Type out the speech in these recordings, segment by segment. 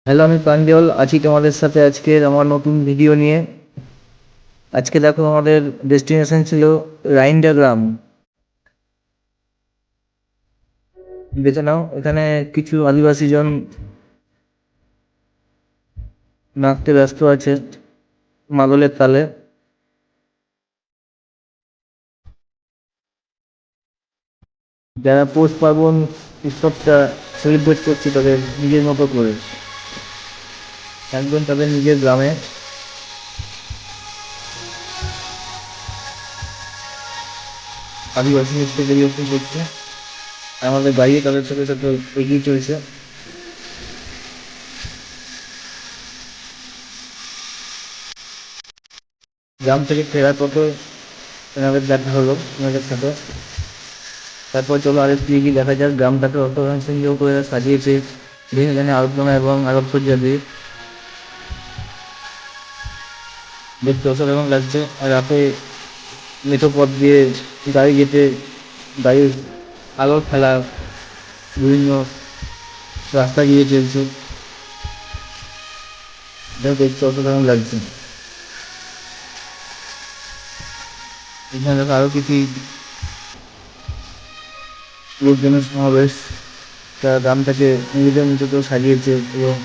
Hello, আমি প্রাঞ্জল আছি তোমাদের সাথে আজকের আমার নতুন ভিডিও নিয়ে। আজকে দেখো আমাদের ডেস্টিনেশন ছিল রাইন্ডা গ্রাম। বেছে নাও, এখানে কিছু আদিবাসী জন নাচতে ব্যস্ত আছে মাদলের তালে। যারা পৌষ পার্বণ উৎসবটা সেলিব্রেট করছে তাদের নিজের মতো করে, একজন তাদের নিজের গ্রামে আদিবাসী নৃত্য পরিবেশন করছে। আমাদের গাড়ি তাদের সাথে সাথে এগিয়ে চলছে। গ্রাম থেকে ফেরার পথে আমাদের দেখা হলো ওনাদের সাথে। তারপর চলো আরেকটু এগিয়ে দেখা যাক গ্রামটাকে কত সুন্দর করে সাজিয়েছে বিভিন্ন ধরনের আলোচনা এবং আলোকসজ্জা দিয়ে। দেখতে অসাধারণ লাগছে। আর রাতে মেঠো পথ দিয়ে গাড়ি যেতে, গাড়ির আলোর খেলা, বিভিন্ন রাস্তা গিয়ে চলছে, এটা দেখতে অসাধারণ লাগছে। এখানে দেখো আরও কিছু লোকজনের সমাবেশ, তারা গ্রামটাকে নিজেদের মতো করে সাজিয়েছে এবং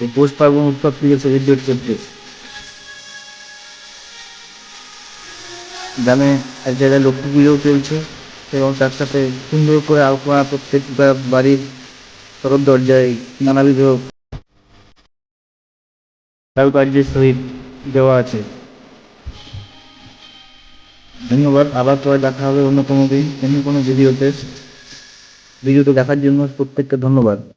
এই পৌষ পার্বণ উৎসবটিকে সেলিব্রেট করতে গ্রামে এক জায়গায় লক্ষ্মী পুজোও চলছে এবং তার সাথে সুন্দর করে আলপনা প্রত্যেকটা বাড়ির সদর দরজায় নানাবিধ কারুকার্যের সহিত দেওয়া আছে। ধন্যবাদ, আবার পরে দেখা হবে অন্য কোনো দিন অন্য কোনো ভিডিওতে। ভিডিওটা দেখার জন্য প্রত্যেককে ধন্যবাদ।